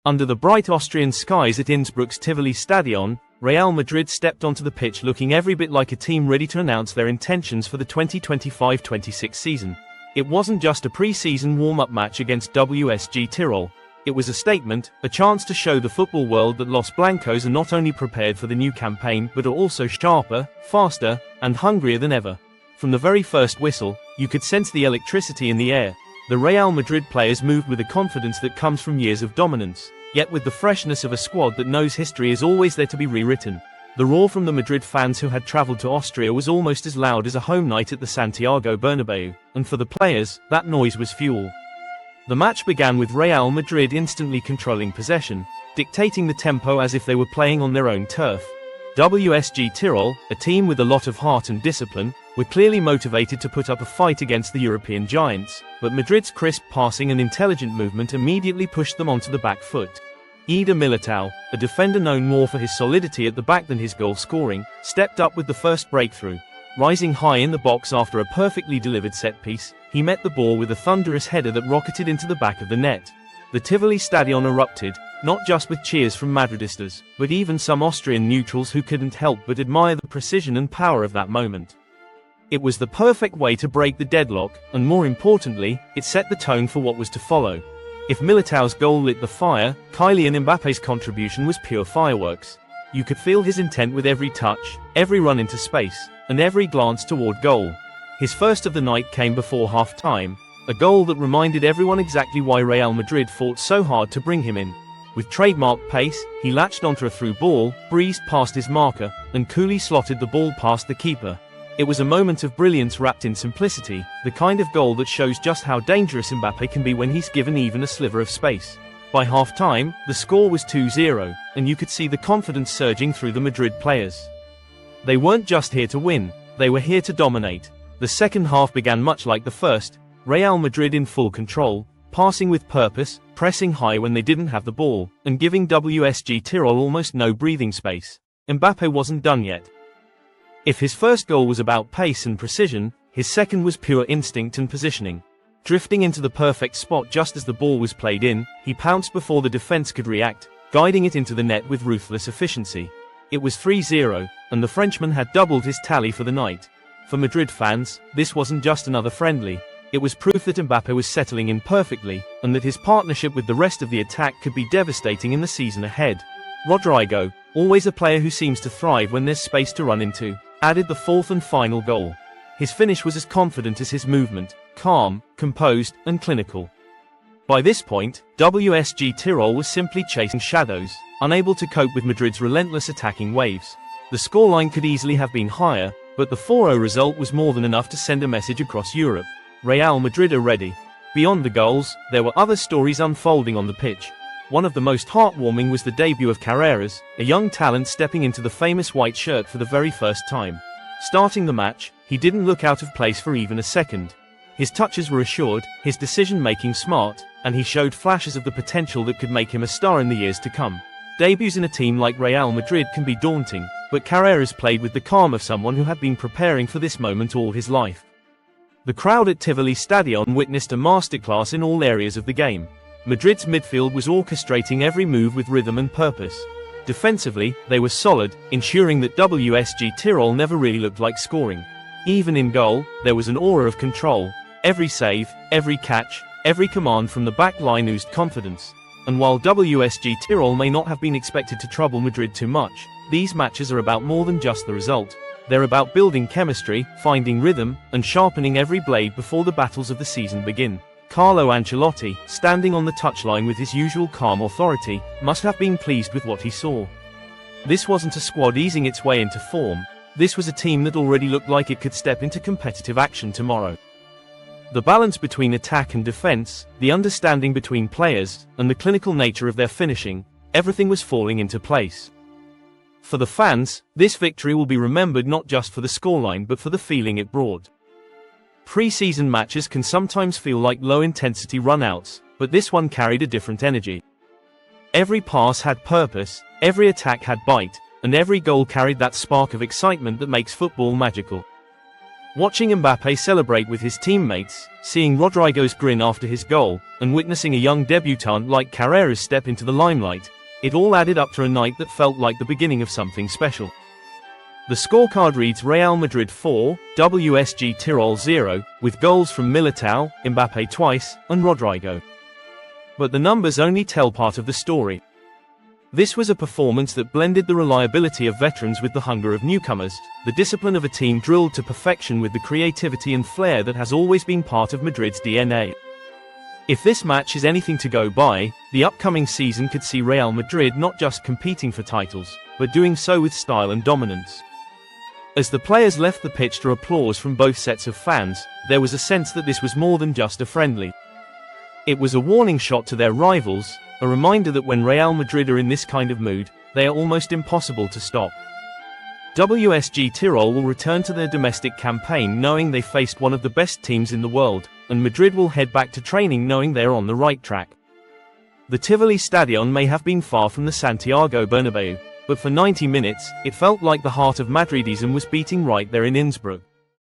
Under the bright Austrian skies at Innsbruck's Tivoli Stadion, Real Madrid stepped onto the pitch looking every bit like a team ready to announce their intentions for the 2025-26 season. It wasn't just a pre-season warm-up match against WSG Tirol. It was a statement, a chance to show the football world that Los Blancos are not only prepared for the new campaign but are also sharper, faster, and hungrier than ever. From the very first whistle, you could sense the electricity in the air. The Real Madrid players moved with a confidence that comes from years of dominance, yet with the freshness of a squad that knows history is always there to be rewritten. The roar from the Madrid fans who had travelled to Austria was almost as loud as a home night at the Santiago Bernabeu, and for the players, that noise was fuel. The match began with Real Madrid instantly controlling possession, dictating the tempo as if they were playing on their own turf. WSG Tirol, a team with a lot of heart and discipline, were clearly motivated to put up a fight against the European giants, but Madrid's crisp passing and intelligent movement immediately pushed them onto the back foot. Eder Militão, a defender known more for his solidity at the back than his goal scoring, stepped up with the first breakthrough. Rising high in the box after a perfectly delivered set-piece, he met the ball with a thunderous header that rocketed into the back of the net. The Tivoli Stadion erupted, not just with cheers from Madridistas, but even some Austrian neutrals who couldn't help but admire the precision and power of that moment. It was the perfect way to break the deadlock, and more importantly, it set the tone for what was to follow. If Militão's goal lit the fire, Kylian Mbappe's contribution was pure fireworks. You could feel his intent with every touch, every run into space, and every glance toward goal. His first of the night came before half-time, a goal that reminded everyone exactly why Real Madrid fought so hard to bring him in. With trademark pace, he latched onto a through ball, breezed past his marker, and coolly slotted the ball past the keeper. It was a moment of brilliance wrapped in simplicity, the kind of goal that shows just how dangerous Mbappé can be when he's given even a sliver of space. By half-time, the score was 2-0, and you could see the confidence surging through the Madrid players. They weren't just here to win, they were here to dominate. The second half began much like the first, Real Madrid in full control, passing with purpose, pressing high when they didn't have the ball, and giving WSG Tirol almost no breathing space. Mbappé wasn't done yet. If his first goal was about pace and precision, his second was pure instinct and positioning. Drifting into the perfect spot just as the ball was played in, he pounced before the defense could react, guiding it into the net with ruthless efficiency. It was 3-0, and the Frenchman had doubled his tally for the night. For Madrid fans, this wasn't just another friendly. It was proof that Mbappé was settling in perfectly, and that his partnership with the rest of the attack could be devastating in the season ahead. Rodrygo, always a player who seems to thrive when there's space to run into, added the fourth and final goal. His finish was as confident as his movement, calm, composed, and clinical. By this point, WSG Tirol was simply chasing shadows, unable to cope with Madrid's relentless attacking waves. The scoreline could easily have been higher, but the 4-0 result was more than enough to send a message across Europe. Real Madrid are ready. Beyond the goals, there were other stories unfolding on the pitch. One of the most heartwarming was the debut of Carreras, a young talent stepping into the famous white shirt for the very first time. Starting the match, he didn't look out of place for even a second. His touches were assured, his decision-making smart, and he showed flashes of the potential that could make him a star in the years to come. Debuts in a team like Real Madrid can be daunting, but Carreras played with the calm of someone who had been preparing for this moment all his life. The crowd at Tivoli Stadion witnessed a masterclass in all areas of the game. Madrid's midfield was orchestrating every move with rhythm and purpose. Defensively, they were solid, ensuring that WSG Tirol never really looked like scoring. Even in goal, there was an aura of control. Every save, every catch, every command from the back line oozed confidence. And while WSG Tirol may not have been expected to trouble Madrid too much, these matches are about more than just the result. They're about building chemistry, finding rhythm, and sharpening every blade before the battles of the season begin. Carlo Ancelotti, standing on the touchline with his usual calm authority, must have been pleased with what he saw. This wasn't a squad easing its way into form. This was a team that already looked like it could step into competitive action tomorrow. The balance between attack and defense, the understanding between players, and the clinical nature of their finishing, everything was falling into place. For the fans, this victory will be remembered not just for the scoreline but for the feeling it brought. Pre-season matches can sometimes feel like low-intensity run-outs, but this one carried a different energy. Every pass had purpose, every attack had bite, and every goal carried that spark of excitement that makes football magical. Watching Mbappé celebrate with his teammates, seeing Rodrygo's grin after his goal, and witnessing a young debutant like Carreras step into the limelight, it all added up to a night that felt like the beginning of something special. The scorecard reads Real Madrid 4, WSG Tirol 0, with goals from Militão, Mbappé twice, and Rodrygo. But the numbers only tell part of the story. This was a performance that blended the reliability of veterans with the hunger of newcomers, the discipline of a team drilled to perfection with the creativity and flair that has always been part of Madrid's DNA. If this match is anything to go by, the upcoming season could see Real Madrid not just competing for titles, but doing so with style and dominance. As the players left the pitch to applause from both sets of fans, there was a sense that this was more than just a friendly. It was a warning shot to their rivals, a reminder that when Real Madrid are in this kind of mood, they are almost impossible to stop. WSG Tirol will return to their domestic campaign knowing they faced one of the best teams in the world, and Madrid will head back to training knowing they are on the right track. The Tivoli Stadion may have been far from the Santiago Bernabeu, but for 90 minutes, it felt like the heart of Madridism was beating right there in Innsbruck.